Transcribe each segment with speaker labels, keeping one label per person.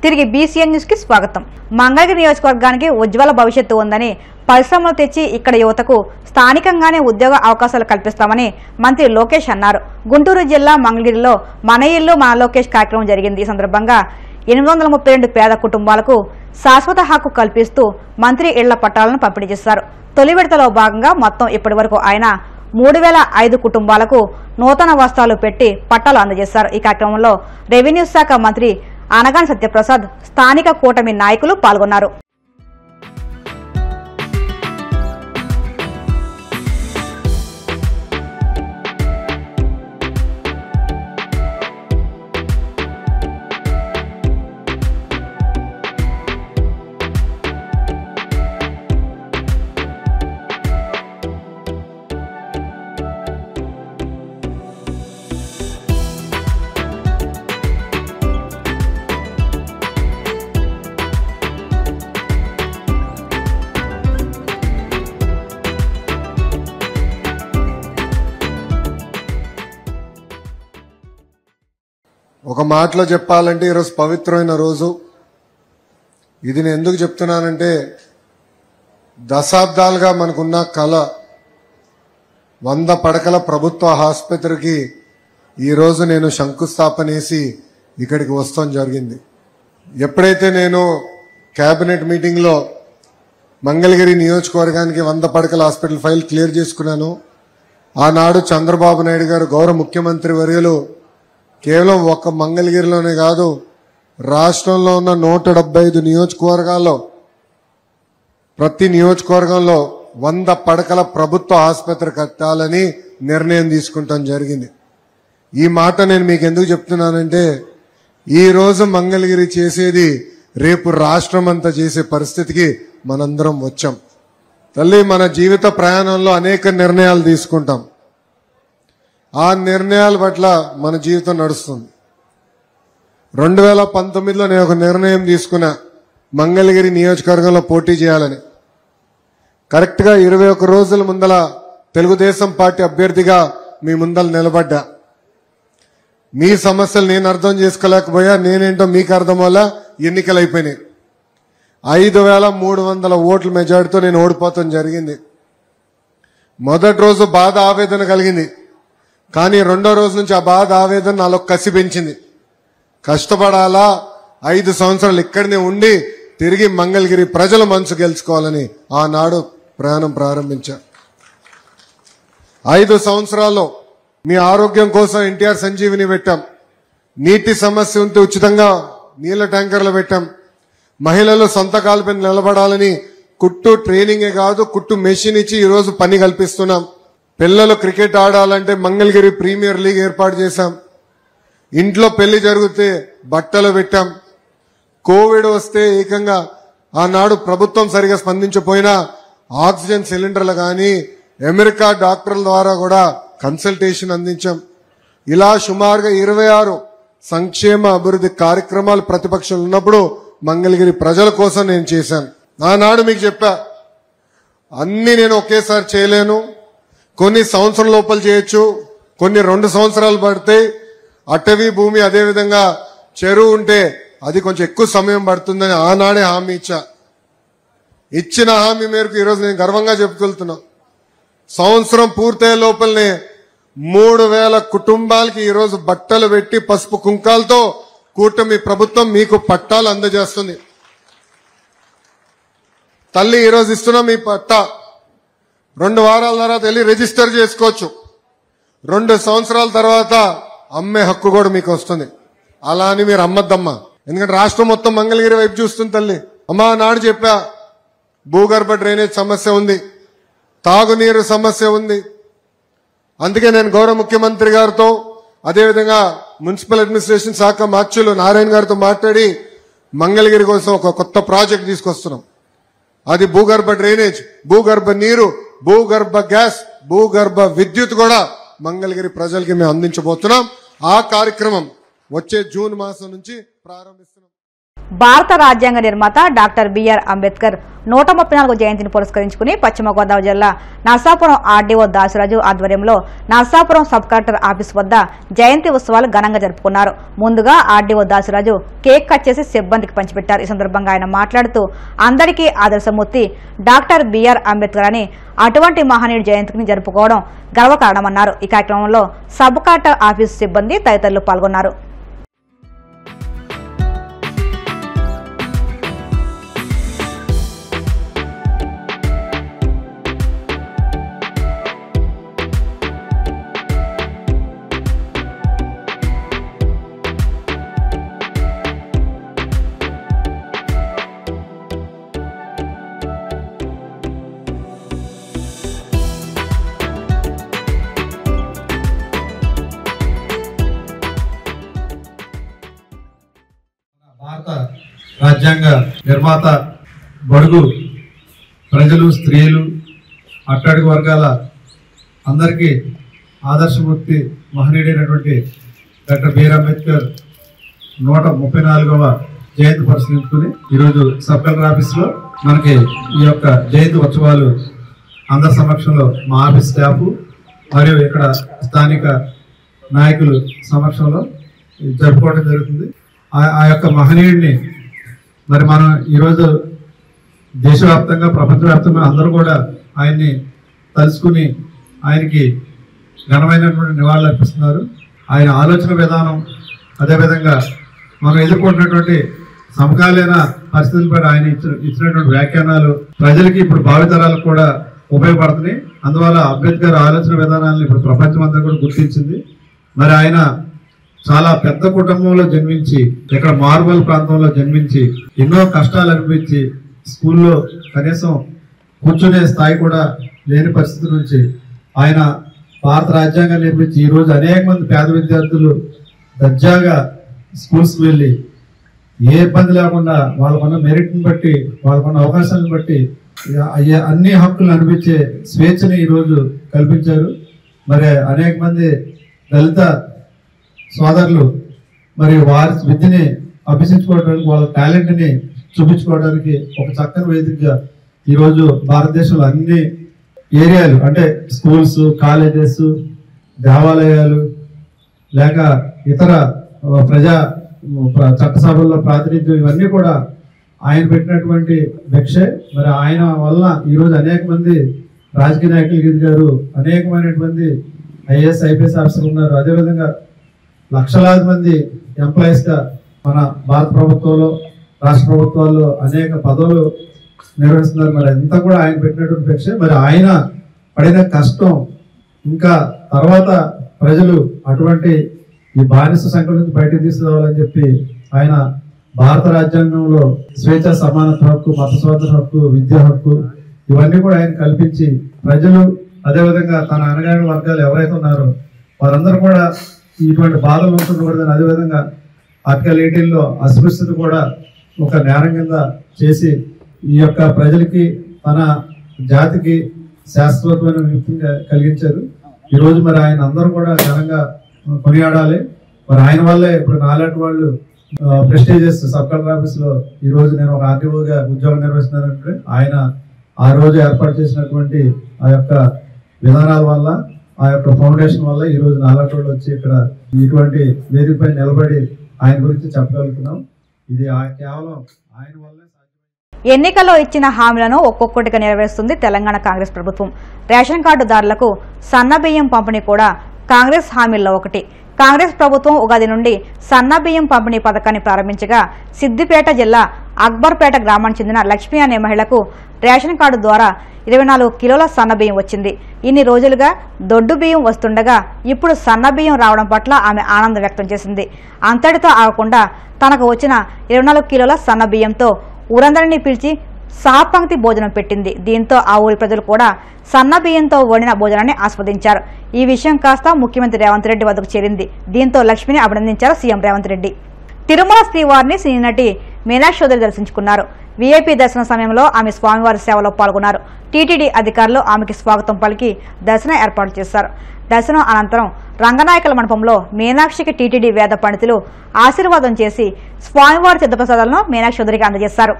Speaker 1: తిరిగి BCN news కి స్వాగతం. మంగళగిరి నియోజకవర్గానికి ఉజ్వల భవిష్యత్తు ఉందని, పరిశ్రమలు తెచ్చి ఇక్కడ యువతకు స్థానికంగానే ఉద్యోగ అవకాశాలు కల్పిస్తామని మంత్రి లోకేష్ అన్నారు. గుంటూరు జిల్లా మంగళగిరిలో మన ఇల్లు మన లోకేష్ కార్యక్రమం జరిగింది. ఈ సందర్భంగా 832 పేద కుటుంబాలకు శాశ్వత హక్కు కల్పిస్తూ మంత్రి ఇళ్ల పట్టాలను పంపిణీ చేశారు. తొలి విడతలో భాగంగా మొత్తం ఇప్పటి వరకు ఆయన 3005 కుటుంబాలకు నూతన వస్త్రాలు పెట్టి పట్టాలు అందజేశారు. ఈ కార్యక్రమంలో రెవెన్యూ శాఖ మంత్రి అనగాని సత్యప్రసాద్, స్థానిక కూటమి నాయకులు పాల్గొన్నారు.
Speaker 2: ఒక మాటలో చెప్పాలంటే ఈరోజు పవిత్రమైన రోజు. ఇది నేను ఎందుకు చెప్తున్నానంటే, దశాబ్దాలుగా మనకున్న కళ 100 పడకల ప్రభుత్వ ఆసుపత్రికి ఈరోజు నేను శంకుస్థాపన చేసి ఇక్కడికి వస్తాం జరిగింది. ఎప్పుడైతే నేను కేబినెట్ మీటింగ్లో మంగళగిరి నియోజకవర్గానికి 100 పడకల హాస్పిటల్ ఫైల్ క్లియర్ చేసుకున్నాను, ఆనాడు చంద్రబాబు నాయుడు గారు గౌరవ ముఖ్యమంత్రి వర్యులు కేవలం ఒక్క మంగళగిరిలోనే కాదు, రాష్ట్రంలో ఉన్న 175 నియోజకవర్గాల్లో ప్రతి నియోజకవర్గంలో 100 పడకల ప్రభుత్వ ఆసుపత్రి కట్టాలని నిర్ణయం తీసుకుంటాం జరిగింది. ఈ మాట నేను మీకు ఎందుకు చెప్తున్నానంటే, ఈ రోజు మంగళగిరి చేసేది రేపు రాష్ట్రం అంతా చేసే పరిస్థితికి మనందరం వచ్చాం. తల్లి, మన జీవిత ప్రయాణంలో అనేక నిర్ణయాలు తీసుకుంటాం. ఆ నిర్ణయాల పట్ల మన జీవితం నడుస్తుంది. 2019లో నేను ఒక నిర్ణయం తీసుకున్నా, మంగళగిరి నియోజకవర్గంలో పోటీ చేయాలని. కరెక్ట్గా 21 రోజుల ముందల తెలుగుదేశం పార్టీ అభ్యర్థిగా మీ ముందల నిలబడ్డా. మీ సమస్యలు నేను అర్థం చేసుకోలేకపోయా, నేనేంటో మీకు అర్థం వల్ల ఎన్నికలు అయిపోయినాయి. 5300 ఓట్ల మెజార్టీతో నేను ఓడిపోతాం జరిగింది. మొదటి రోజు బాధ ఆవేదన కలిగింది, కానీ రెండో రోజు నుంచి ఆ బాధ ఆవేదన నాలో కసి పెంచింది. కష్టపడాలా, 5 సంవత్సరాలు ఇక్కడనే ఉండి తిరిగి మంగళగిరి ప్రజల మనసు గెలుచుకోవాలని ఆనాడు ప్రయాణం ప్రారంభించా. 5 సంవత్సరాల్లో మీ ఆరోగ్యం కోసం ఎన్టీఆర్ సంజీవిని పెట్టాం, నీటి సమస్య ఉంటే ఉచితంగా నీళ్ల ట్యాంకర్లు పెట్టాం, మహిళలు సొంత కాలుపై నిలబడాలని కుట్టు ట్రైనింగే కాదు కుట్టు మెషిన్ ఇచ్చి ఈరోజు పని కల్పిస్తున్నాం. పిల్లలు క్రికెట్ ఆడాలంటే మంగళగిరి ప్రీమియర్ లీగ్ ఏర్పాటు చేశాం. ఇంట్లో పెళ్లి జరిగితే బట్టలు పెట్టాం. కోవిడ్ వస్తే ఏకంగా ఆనాడు ప్రభుత్వం సరిగా స్పందించపోయినా ఆక్సిజన్ సిలిండర్లు కానీ అమెరికా డాక్టర్ల ద్వారా కూడా కన్సల్టేషన్ అందించాం. ఇలా సుమారుగా 26 సంక్షేమ అభివృద్ధి కార్యక్రమాలు ప్రతిపక్షంలో ఉన్నప్పుడు మంగళగిరి ప్రజల కోసం నేను చేశాను. ఆనాడు మీకు చెప్పా, అన్ని నేను ఒకేసారి చేయలేను, కొన్ని సంవత్సరం లోపల చేయొచ్చు, కొన్ని 2 సంవత్సరాలు పడతాయి. అటవీ భూమి అదేవిధంగా చెరువు ఉంటే అది కొంచెం ఎక్కువ సమయం పడుతుందని ఆనాడే హామీ ఇచ్చా. ఇచ్చిన హామీ మేరకు ఈరోజు నేను గర్వంగా చెప్పుకెళ్తున్నా, సంవత్సరం పూర్తయ్యే లోపలనే 3000 కుటుంబాలకి ఈరోజు బట్టలు పెట్టి పసుపు కుంకాలతో కూటమి ప్రభుత్వం మీకు పట్టాలు అందజేస్తుంది. తల్లి, ఈరోజు ఇస్తున్నాం ఈ పట్టా. 2 వారాల తర్వాత వెళ్ళి రిజిస్టర్ చేసుకోవచ్చు. 2 సంవత్సరాల తర్వాత అమ్మే హక్కు కూడా మీకు వస్తుంది. అలా అని మీరు అమ్మద్దమ్మా, ఎందుకంటే రాష్ట్రం మొత్తం మంగళగిరి వైపు చూస్తుంది. తల్లి, అమ్మా నాడు చెప్పా, భూగర్భ డ్రైనేజ్ సమస్య ఉంది, తాగునీరు సమస్య ఉంది. అందుకే నేను గౌరవ ముఖ్యమంత్రి గారితో అదేవిధంగా మున్సిపల్ అడ్మినిస్ట్రేషన్ శాఖ మార్చులు నారాయణ గారితో మాట్లాడి మంగళగిరి కోసం ఒక కొత్త ప్రాజెక్ట్ తీసుకొస్తున్నాం. అది భూగర్భ డ్రైనేజ్, భూగర్భ నీరు, భూగర్భ గ్యాస్, భూగర్భ విద్యుత్ కూడా మంగళగిరి ప్రజలకి మేము అందించబోతున్నాం. ఆ కార్యక్రమం వచ్చే జూన్ మాసం నుంచి ప్రారంభిస్తున్నాం.
Speaker 1: భారత రాజ్యాంగ నిర్మాత డాక్టర్ బిఆర్ అంబేద్కర్ 134వ జయంతిని పురస్కరించుకుని పశ్చిమ గోదావరి జిల్లా నర్సాపురం ఆర్డీఓ దాసరాజు ఆధ్వర్యంలో నర్సాపురం సబ్ కలెక్టర్ ఆఫీస్ వద్ద జయంతి ఉత్సవాలు ఘనంగా జరుపుకున్నారు. ముందుగా ఆర్డీఓ దాసరాజు కేక్ కట్ చేసి సిబ్బందికి పంచిపెట్టారు. ఈ సందర్భంగా ఆయన మాట్లాడుతూ అందరికీ ఆదర్శమూర్తి డాక్టర్ బిఆర్ అంబేద్కర్ అని అటువంటి మహనీయుడి జయంతిని జరుపుకోవడం గర్వకారణమన్నారు. ఈ కార్యక్రమంలో సబ్ కలెక్టర్ ఆఫీస్ సిబ్బంది తదితరులు పాల్గొన్నారు.
Speaker 3: భారత రాజ్యాంగ నిర్మాత, బడుగు ప్రజలు, స్త్రీలు, అట్టడుగు వర్గాల అందరికీ ఆదర్శమూర్తి మహనీయుడైనటువంటి డాక్టర్ బిఆర్ అంబేద్కర్ 134వ జయంతి పరిశీలించుకుని ఈరోజు సబ్ కలెక్టర్ ఆఫీస్లో మనకి ఈ యొక్క జయంతి ఉత్సవాలు అందరి సమక్షంలో మా ఆఫీస్ స్టాఫ్ మరియు ఇక్కడ స్థానిక నాయకులు సమక్షంలో జరుపుకోవడం జరుగుతుంది. ఆ యొక్క మహనీయుడిని మరి మనం ఈరోజు దేశవ్యాప్తంగా, ప్రపంచవ్యాప్తంగా అందరూ కూడా ఆయన్ని తలుచుకుని ఆయనకి ఘనమైనటువంటి నివాళులు అర్పిస్తున్నారు. ఆయన ఆలోచన విధానం, అదేవిధంగా మనం ఎదుర్కొంటున్నటువంటి సమకాలీన పరిస్థితులపై ఆయన ఇచ్చినటువంటి వ్యాఖ్యానాలు ప్రజలకి ఇప్పుడు భావితరాలకు కూడా ఉపయోగపడుతున్నాయి. అందువల్ల అంబేద్కర్ ఆలోచన విధానాలను ఇప్పుడు ప్రపంచం అంతా కూడా గుర్తించింది. మరి ఆయన చాలా పెద్ద కుటుంబంలో జన్మించి, ఇక్కడ మార్బల్ ప్రాంతంలో జన్మించి, ఎన్నో కష్టాలు అనిపించి, స్కూల్లో కనీసం కూర్చునే స్థాయి కూడా లేని పరిస్థితి నుంచి ఆయన భారత రాజ్యాంగాన్ని నిర్మించి ఈరోజు అనేక మంది పేద విద్యార్థులు దర్జాగా స్కూల్స్కి వెళ్ళి ఏ ఇబ్బంది లేకుండా వాళ్ళకున్న మెరిట్ని బట్టి, వాళ్ళకున్న అవకాశాలను బట్టి అన్ని హక్కులు అనిపించే స్వేచ్ఛని ఈరోజు కల్పించారు. మరి అనేక మంది దళిత సోదరులు మరి వారి విద్యని అభ్యసించుకోవడానికి, వాళ్ళ టాలెంట్ని చూపించుకోవడానికి ఒక చక్కని వేదికగా ఈరోజు భారతదేశంలో అన్ని ఏరియాలు, అంటే స్కూల్స్, కాలేజెస్, దేవాలయాలు, లేక ఇతర ప్రజా చట్టసభల్లో ప్రాతినిధ్యం, ఇవన్నీ కూడా ఆయన పెట్టినటువంటి భిక్షే. మరి ఆయన వల్ల ఈరోజు అనేక మంది రాజకీయ నాయకులు ఎదిగారు, అనేకమైనటువంటి ఐఏఎస్, ఐపీఎస్ ఆఫీసర్లు ఉన్నారు. అదేవిధంగా లక్షలాది మంది ఎంప్లాయీస్గా మన భారత ప్రభుత్వంలో, రాష్ట్ర ప్రభుత్వాల్లో అనేక పదవులు నిర్వహిస్తున్నారు. మరి అంతా కూడా ఆయన పెట్టినటువంటి భిక్ష. మరి ఆయన పడిన కష్టం, ఇంకా తర్వాత ప్రజలు అటువంటి ఈ బానిస సంఖ్య నుంచి బయటకు తీసుకురావాలని చెప్పి ఆయన భారత రాజ్యాంగంలో స్వేచ్ఛ, సమానత్వ హక్కు, మత స్వాతంత్ర హక్కు, విద్యా హక్కు, ఇవన్నీ కూడా ఆయన కల్పించి ప్రజలు, అదేవిధంగా తన అనగాని వర్గాలు ఎవరైతే ఉన్నారో వారందరూ కూడా ఇటువంటి బాధలు ఉంటుండకూడదని, అదేవిధంగా ఆర్టికల్ 18లో అస్పృశ్యత కూడా ఒక నేరం కింద చేసి ఈ యొక్క ప్రజలకి, తన జాతికి శాశ్వతమైన విముక్తిని కలిగించారు. ఈరోజు మరి ఆయన అందరూ కూడా ఘనంగా కొనియాడాలి. మరి ఆయన వల్లే ఇప్పుడు నాలాంటి వాళ్ళు ప్రెస్టీజియస్ సబ్ కలెక్టర్ ఆఫీస్లో ఈరోజు నేను ఒక ఆర్టీఓగా ఉద్యోగం నిర్వహిస్తున్నానంటే ఆయన ఆ రోజు ఏర్పాటు చేసినటువంటి ఆ యొక్క విధానాల వల్ల, ఆ యొక్క ఫౌండేషన్ వల్ల ఈరోజు నాలాంటి వాళ్ళు వచ్చి ఇక్కడ ఇటువంటి వేదికపై నిలబడి ఆయన గురించి చెప్పగలుగుతున్నాం. ఇది కేవలం ఆయన వల్లే.
Speaker 1: ఎన్నికల్లో ఇచ్చిన హామీలను ఒక్కొక్కటిగా నెరవేరుస్తుంది తెలంగాణ కాంగ్రెస్ ప్రభుత్వం. రేషన్ కార్డుదారులకు సన్నబియ్యం పంపిణీ కూడా కాంగ్రెస్ హామీల్లో ఒకటి. కాంగ్రెస్ ప్రభుత్వం ఉగాది నుండి సన్నబియ్యం పంపిణీ పథకాన్ని ప్రారంభించగా సిద్దిపేట జిల్లా అక్బర్పేట గ్రామానికి చెందిన లక్ష్మి అనే మహిళకు రేషన్ కార్డు ద్వారా 24 కిలోల సన్నబియ్యం వచ్చింది. ఇన్ని రోజులుగా దొడ్డు బియ్యం వస్తుండగా ఇప్పుడు సన్నబియ్యం రావడం పట్ల ఆమె ఆనందం వ్యక్తం చేసింది. అంతటితో ఆగకుండా తనకు వచ్చిన 24 కిలోల సన్నబియ్యంతో ఊరందరినీ పిలిచి సహపంక్తి భోజనం పెట్టింది. దీంతో ఆ ఊరి ప్రజలు కూడా సన్న బియ్యంతో వండిన భోజనాన్ని ఆస్వాదించారు. ఈ విషయం కాస్త ముఖ్యమంత్రి రేవంత్ రెడ్డి వద్దకు చేరింది. దీంతో లక్ష్మిని అభినందించారు సీఎం రేవంత్ రెడ్డి. తిరుమల శ్రీవారిని సినీ నటి మీనాక్షి చౌదరి దర్శించుకున్నారు. వీఐపీ దర్శన సమయంలో ఆమె స్వామివారి సేవలో పాల్గొన్నారు. టీటీడీ అధికారులు ఆమెకి స్వాగతం పలికి దర్శనం ఏర్పాటు చేశారు. దర్శనం అనంతరం రంగనాయకుల మండపంలో మీనాక్షికి టీటీడీ వేద పండితులు ఆశీర్వాదం చేసి స్వామివారి సిద్ధప్రసాదాలను మీనాక్షి చౌదరికి అందజేశారు.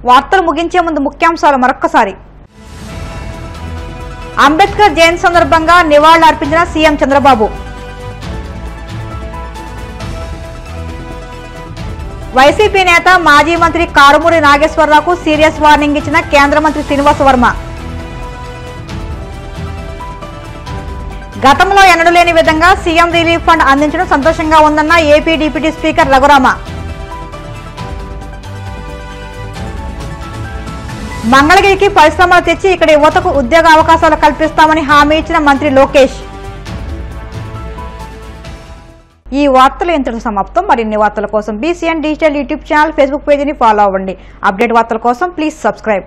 Speaker 1: వార్తలు ముగించే ముందు ముఖ్యాంశాలు మరొక్కసారి. అంబేద్కర్ జయంతి సందర్భంగా నివాళులర్పించిన సీఎం చంద్రబాబు. వైసీపీ నేత మాజీ మంత్రి కారుమూరి నాగేశ్వరరావుకు సీరియస్ వార్నింగ్ ఇచ్చిన కేంద్ర మంత్రి శ్రీనివాస వర్మ. గతంలో ఎన్నడూ లేని విధంగా సీఎం రిలీఫ్ ఫండ్ అందించడం సంతోషంగా ఉందన్న ఏపీ డిప్యూటీ స్పీకర్ రఘురామ. మంగళగిరికి పరిశ్రమలు తెచ్చి ఇక్కడ యువతకు ఉద్యోగ అవకాశాలు కల్పిస్తామని హామీ ఇచ్చిన మంత్రి లోకేష్. ఈ వార్తలు ఇంతటితో సమాప్తం. మరిన్ని వార్తల కోసం BCN digital YouTube channel, Facebook పేజీని ఫాలో అవ్వండి. అప్డేట్ వార్తల కోసం ప్లీజ్ సబ్స్క్రైబ్.